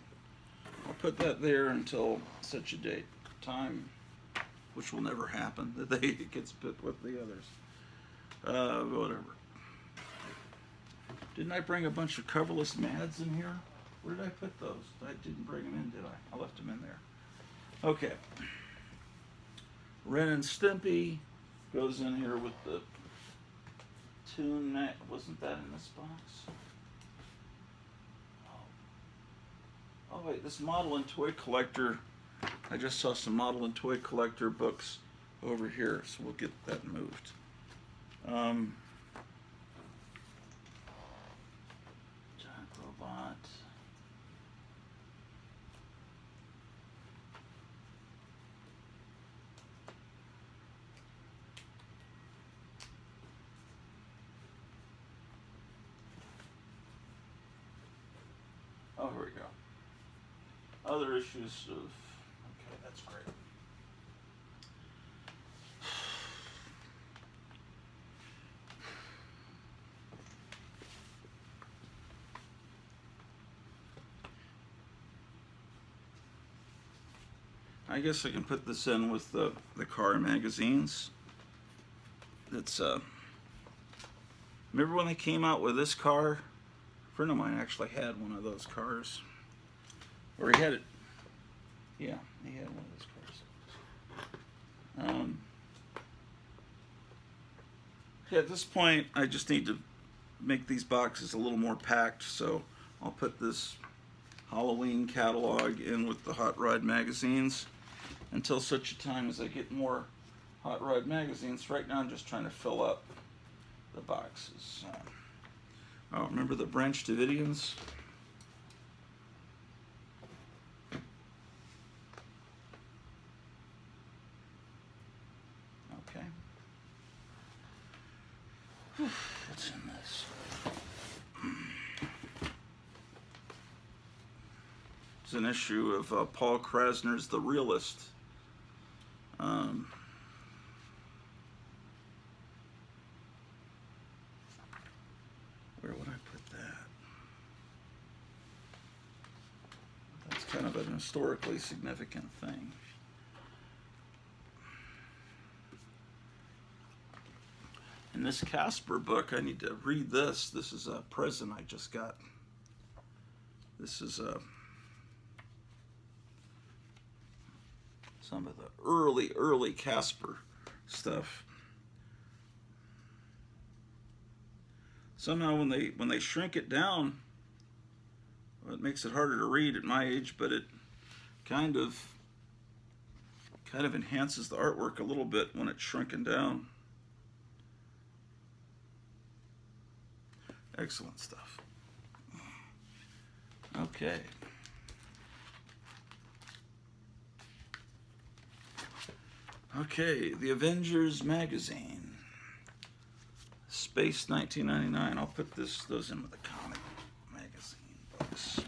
I'll put that there until such a date, time, which will never happen, that it gets put with the others. Whatever. Didn't I bring a bunch of coverless Mads in here? Where did I put those? I didn't bring them in, did I? I left them in there. Okay. Ren and Stimpy goes in here with the Toon. Wasn't that in this box? Oh wait, this Model and Toy Collector. I just saw some Model and Toy Collector books over here, so we'll get that moved. Giant Robot. Oh, here we go. Other issues of... Okay, that's great. I guess I can put this in with the car magazines. It's remember when they came out with this car? A friend of mine actually had one of those cars. Or he had it. Yeah, he had one of those cars. Yeah, at this point, I just need to make these boxes a little more packed, so I'll put this Halloween catalog in with the Hot Rod magazines until such a time as I get more Hot Rod magazines. Right now, I'm just trying to fill up the boxes. Oh, remember the Branch Davidians? Okay. What's in this? It's an issue of Paul Krasner's The Realist. Where would I put that? That's kind of an historically significant thing. In this Casper book, I need to read this. This is a present I just got. This is some of the early Casper stuff. Somehow when they shrink it down, well, it makes it harder to read at my age, but it kind of enhances the artwork a little bit when it's shrunken down. Excellent stuff. Okay. Okay, the Avengers magazine. Space 1999. I'll put those in with the comic magazine books.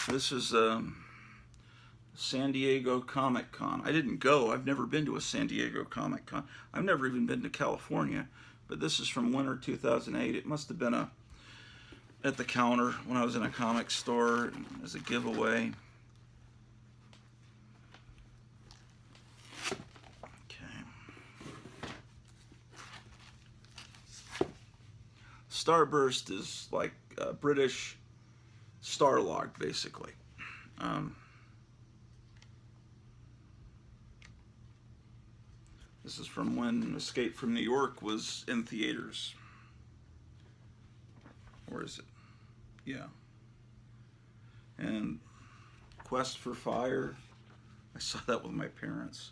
This is San Diego Comic Con. I didn't go. I've never been to a San Diego Comic Con. I've never even been to California. But this is from winter 2008. It must have been at the counter when I was in a comic store as a giveaway. Starburst is like a British Starlog, basically. This is from when Escape from New York was in theaters. Or is it? Yeah. And Quest for Fire. I saw that with my parents.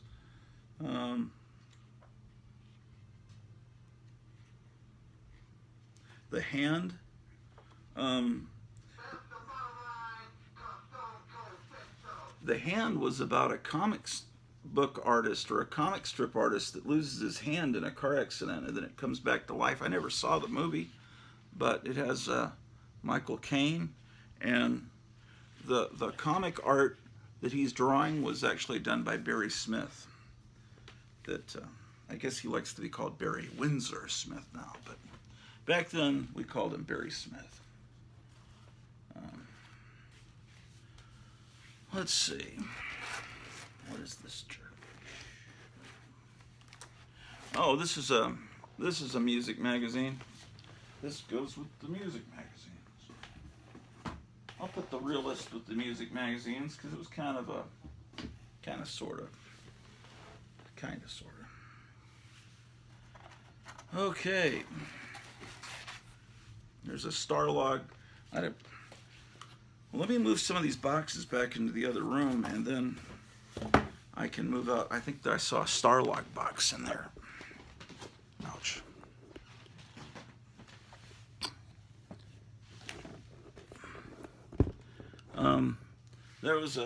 The Hand. The Hand was about a comics book artist or a comic strip artist that loses his hand in a car accident and then it comes back to life. I never saw the movie, but it has Michael Caine, and the comic art that he's drawing was actually done by Barry Smith. That I guess he likes to be called Barry Windsor Smith now, but back then we called him Barry Smith. Let's see. What is this church? Oh, this is a music magazine. This goes with the music magazines. I'll put the realist with the music magazines because it was kind of sort of. Okay. There's a Starlog. Well, let me move some of these boxes back into the other room, and then I can move out. I think that I saw a Starlog box in there. Ouch. There was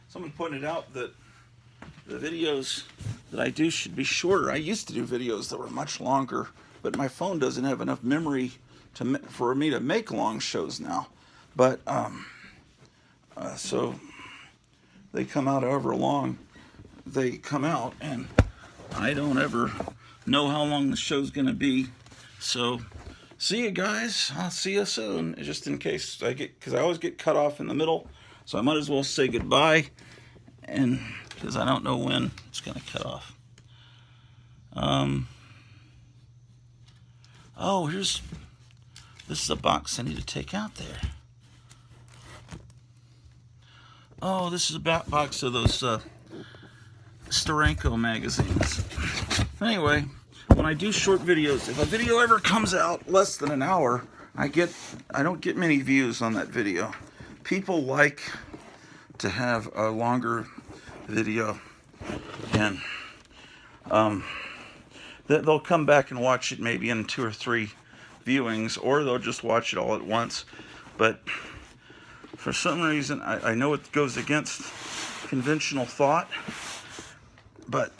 someone pointed out that the videos that I do should be shorter. I used to do videos that were much longer, but my phone doesn't have enough memory for me to make long shows now. But so they come out however long they come out, and I don't ever know how long the show's going to be. So see you guys. I'll see you soon. Just in case because I always get cut off in the middle, so I might as well say goodbye, and because I don't know when it's going to cut off. Oh, this is a box I need to take out there. Oh, this is a box of those Steranko magazines. Anyway, when I do short videos, if a video ever comes out less than an hour, I don't get many views on that video. People like to have a longer video, and they'll come back and watch it maybe in 2 or 3 viewings, or they'll just watch it all at once. But for some reason, I know it goes against conventional thought, but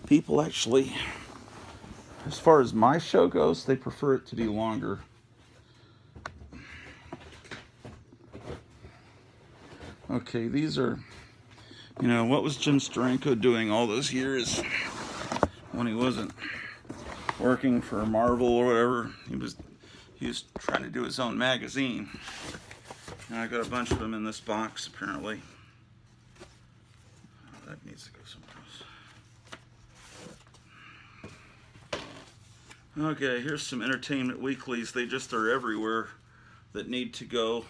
people actually, as far as my show goes, they prefer it to be longer. Okay, these are, what was Jim Steranko doing all those years when he wasn't working for Marvel or whatever? He was trying to do his own magazine. And I got a bunch of them in this box, apparently. Oh, that needs to go somewhere else. Okay, here's some entertainment weeklies. They just are everywhere that need to go.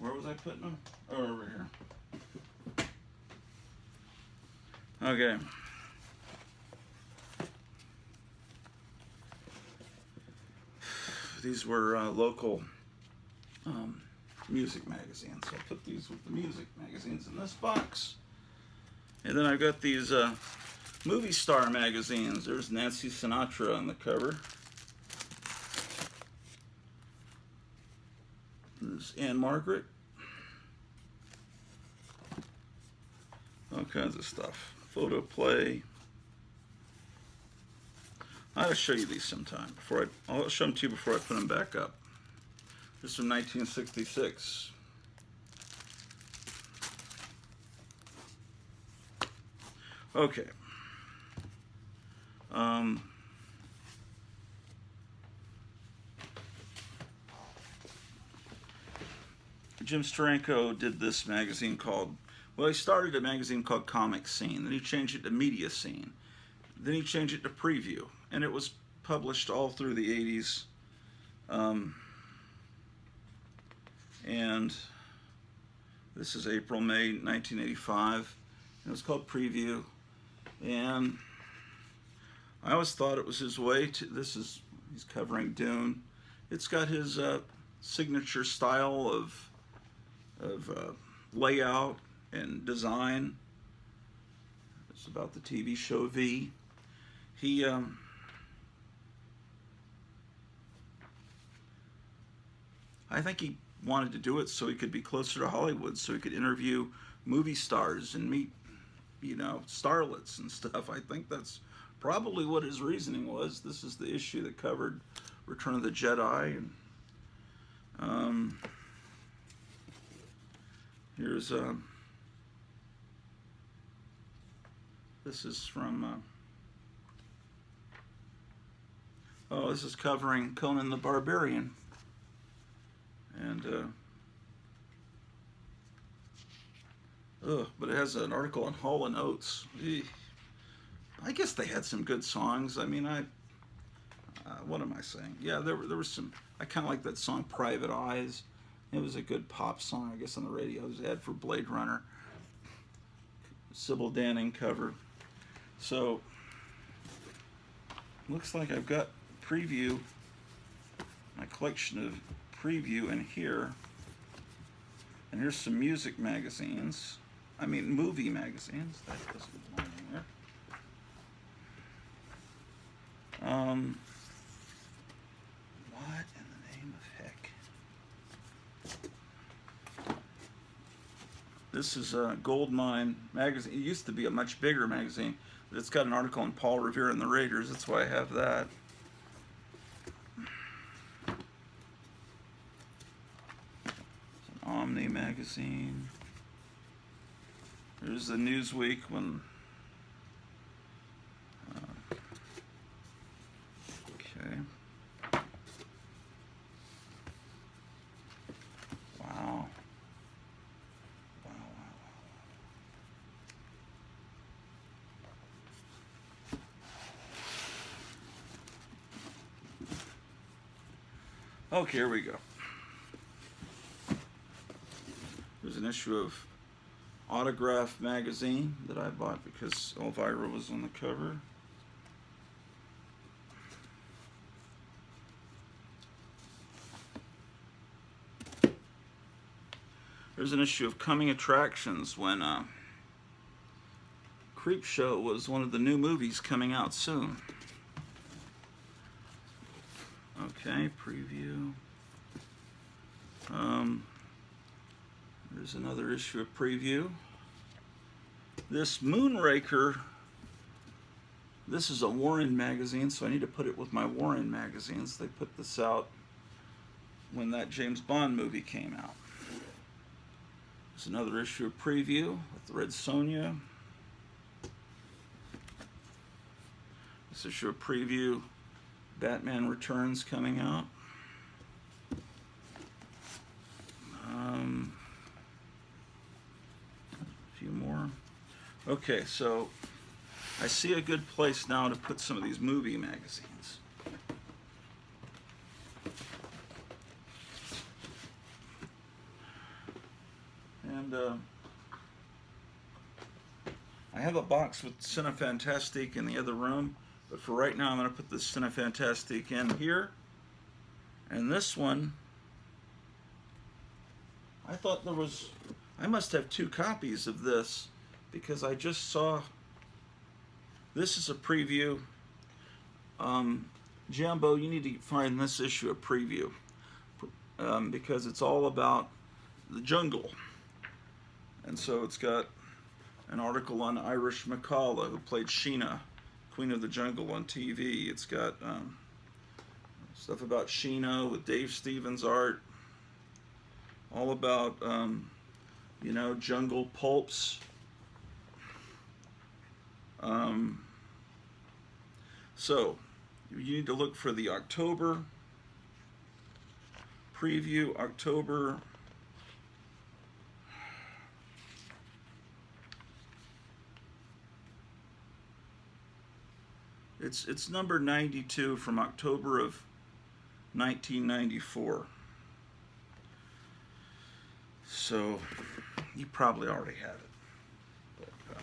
Where was I putting them? Oh, over here. Okay. These were local music magazines. So I'll put these with the music magazines in this box. And then I've got these movie star magazines. There's Nancy Sinatra on the cover. There's Anne Margaret. All kinds of stuff. Photo play. I ought to show you these sometime. I'll show them to you before I put them back up. This is from 1966. Okay. Jim Steranko did this magazine called, well, he started a magazine called Comic Scene. Then he changed it to Media Scene. Then he changed it to Preview. And it was published all through the 80s. And this is April, May 1985. And it was called Preview. And I always thought it was his way to, he's covering Dune. It's got his signature style of layout and design. It's about the TV show V. He I think he wanted to do it so he could be closer to Hollywood, so he could interview movie stars and meet, you know, starlets and stuff. I think that's probably what his reasoning was. This is the issue that covered Return of the Jedi. And here's this is from this is covering Conan the Barbarian. And but it has an article on Hall & Oates. I guess they had some good songs. I mean, what am I saying? Yeah, there was some. I kind of like that song Private Eyes. It was a good pop song, I guess, on the radio. It was an ad for Blade Runner. Sybil Danning cover. So, looks like I've got Preview, my collection of Preview in here. And here's some music magazines. I mean, movie magazines. That doesn't belong in there. What in the name of heck? This is a Goldmine magazine. It used to be a much bigger magazine, but it's got an article on Paul Revere and the Raiders. That's why I have that. It's an Omni magazine. There's the Newsweek when. Okay. Wow. Okay, here we go. There's an issue of Autograph magazine that I bought because Elvira was on the cover. There's an issue of Coming Attractions when Creepshow was one of the new movies coming out soon. Okay, Preview. There's another issue of Preview. This Moonraker, this is a Warren magazine, so I need to put it with my Warren magazines. They put this out when that James Bond movie came out. There's another issue of Preview with the Red Sonja. This issue of Preview, Batman Returns coming out. A few more. Okay, so I see a good place now to put some of these movie magazines. And I have a box with Cinefantastique in the other room, but for right now I'm going to put the Cinefantastique in here. And this one, I thought there was, I must have 2 copies of this because I just saw, this is a Preview. Jambo, you need to find this issue of Preview. because it's all about the jungle. And so it's got an article on Irish McCalla, who played Sheena, Queen of the Jungle, on TV. It's got stuff about Sheena with Dave Stevens art, all about, jungle pulps. So you need to look for the October preview, October. It's number 92 from October of 1994. So you probably already have it. But,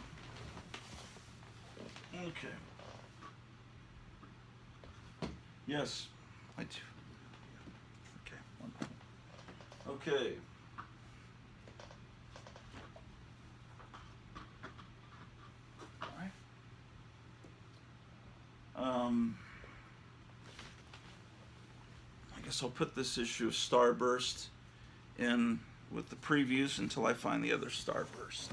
okay. Yes, I do. Okay. Okay. All right. I guess I'll put this issue of Starburst in with the previews until I find the other Starburst.